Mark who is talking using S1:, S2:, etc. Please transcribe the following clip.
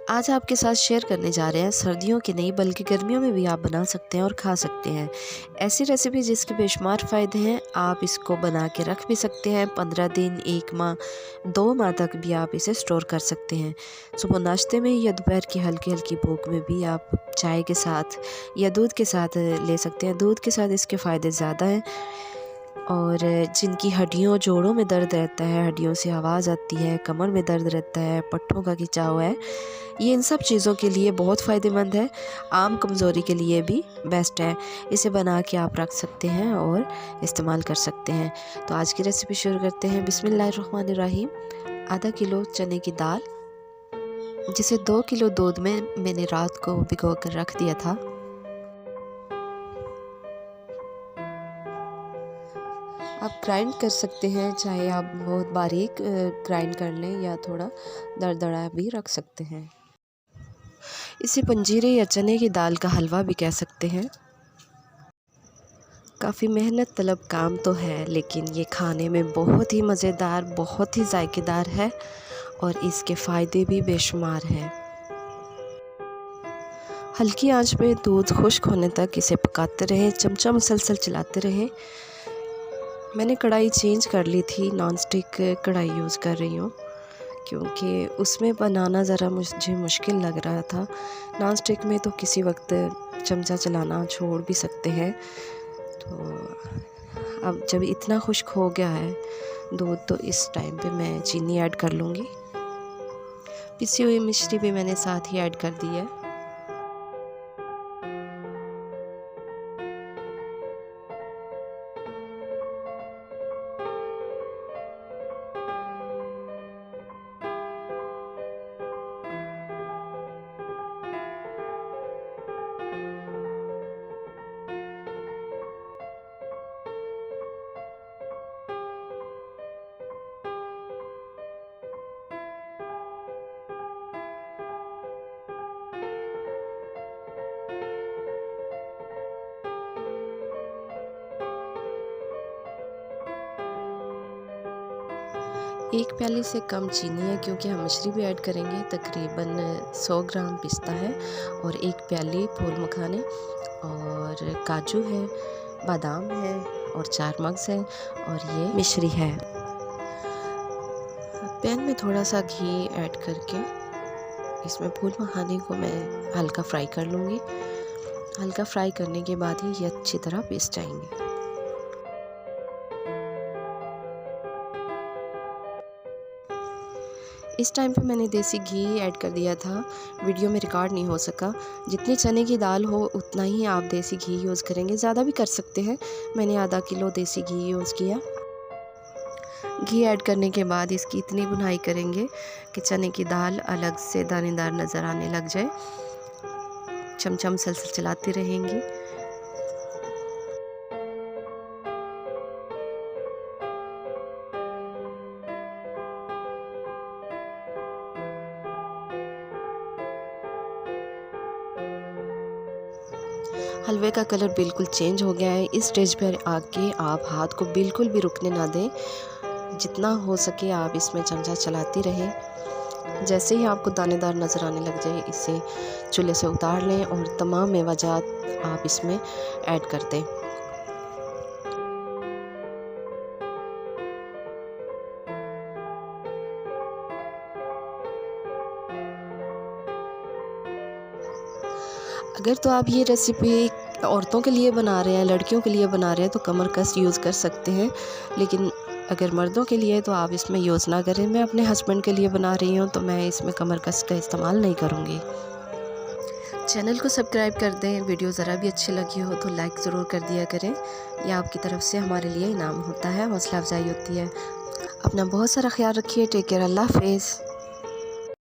S1: आज आपके साथ शेयर करने जा रहे हैं सर्दियों की नहीं बल्कि गर्मियों में भी आप बना सकते हैं और खा सकते हैं ऐसी रेसिपी जिसके बेशुमार फ़ायदे हैं। आप इसको बना के रख भी सकते हैं 15 दिन, 1 माह, 2 माह तक भी आप इसे स्टोर कर सकते हैं। सुबह नाश्ते में या दोपहर की हल्की हल्की भूख में भी आप चाय के साथ या दूध के साथ ले सकते हैं। दूध के साथ इसके फ़ायदे ज़्यादा हैं। और जिनकी हड्डियों जोड़ों में दर्द रहता है, हड्डियों से आवाज़ आती है, कमर में दर्द रहता है, पट्टों का खिंचाव है, ये इन सब चीज़ों के लिए बहुत फ़ायदेमंद है। आम कमज़ोरी के लिए भी बेस्ट है। इसे बना के आप रख सकते हैं और इस्तेमाल कर सकते हैं। तो आज की रेसिपी शुरू करते हैं। बिस्मिल्लाहिर्रहमानिर्रहीम। आधा किलो चने की दाल, जिसे 2 किलो दूध में मैंने रात को भिगो कर रख दिया था। आप ग्राइंड कर सकते हैं, चाहे आप बहुत बारीक ग्राइंड कर लें या थोड़ा दरदरा भी रख सकते हैं। इसे पंजीरे या चने की दाल का हलवा भी कह सकते हैं। काफ़ी मेहनत तलब काम तो है, लेकिन ये खाने में बहुत ही मज़ेदार, बहुत ही जायकेदार है और इसके फ़ायदे भी बेशुमार हैं। हल्की आंच पे दूध खुश्क होने तक इसे पकाते रहें, चमचा मुसलसल चलाते रहें। मैंने कढ़ाई चेंज कर ली थी, नॉन स्टिक कढ़ाई यूज़ कर रही हूँ क्योंकि उसमें बनाना ज़रा मुझे मुश्किल लग रहा था। नॉन स्टिक में तो किसी वक्त चमचा चलाना छोड़ भी सकते हैं। तो अब जब इतना खुश्क हो गया है दूध, तो इस टाइम पे मैं चीनी ऐड कर लूँगी। पिसी हुई मिश्री भी मैंने साथ ही ऐड कर दी है। एक प्याली से कम चीनी है क्योंकि हम मिश्री भी ऐड करेंगे। तकरीबन 100 ग्राम पिस्ता है और 1 प्याली फूल मखाने और काजू है, बादाम है और 4 मग्ज़ हैं और ये मिश्री है। पैन में थोड़ा सा घी ऐड करके इसमें फूल मखाने को मैं हल्का फ्राई कर लूँगी। हल्का फ्राई करने के बाद ही ये अच्छी तरह पीस जाएंगे। इस टाइम पे मैंने देसी घी ऐड कर दिया था, वीडियो में रिकॉर्ड नहीं हो सका। जितनी चने की दाल हो उतना ही आप देसी घी यूज़ करेंगे, ज़्यादा भी कर सकते हैं। मैंने आधा किलो देसी घी यूज़ किया। घी ऐड करने के बाद इसकी इतनी भुनाई करेंगे कि चने की दाल अलग से दानेदार नज़र आने लग जाए। चमचा मुसलसल चलाते रहेंगे। हलवे का कलर बिल्कुल चेंज हो गया है। इस स्टेज पर आके आप हाथ को बिल्कुल भी रुकने ना दें। जितना हो सके आप इसमें चमचा चलाते रहें। जैसे ही आपको दानेदार नज़र आने लग जाए, इसे चूल्हे से उतार लें और तमाम मेवाजात आप इसमें ऐड कर दें। अगर तो आप ये रेसिपी औरतों के लिए बना रहे हैं, लड़कियों के लिए बना रहे हैं, तो कमर कस यूज़ कर सकते हैं। लेकिन अगर मर्दों के लिए तो आप इसमें यूज़ ना करें। मैं अपने हस्बैंड के लिए बना रही हूँ तो मैं इसमें कमर कस का इस्तेमाल नहीं करूँगी। चैनल को सब्सक्राइब कर दें। वीडियो ज़रा भी अच्छी लगी हो तो लाइक ज़रूर कर दिया करें। यह आपकी तरफ से हमारे लिए इनाम होता है, हौसला अफजाई होती है। अपना बहुत सारा ख्याल रखिए। Take care. अल्लाह हाफ़िज़।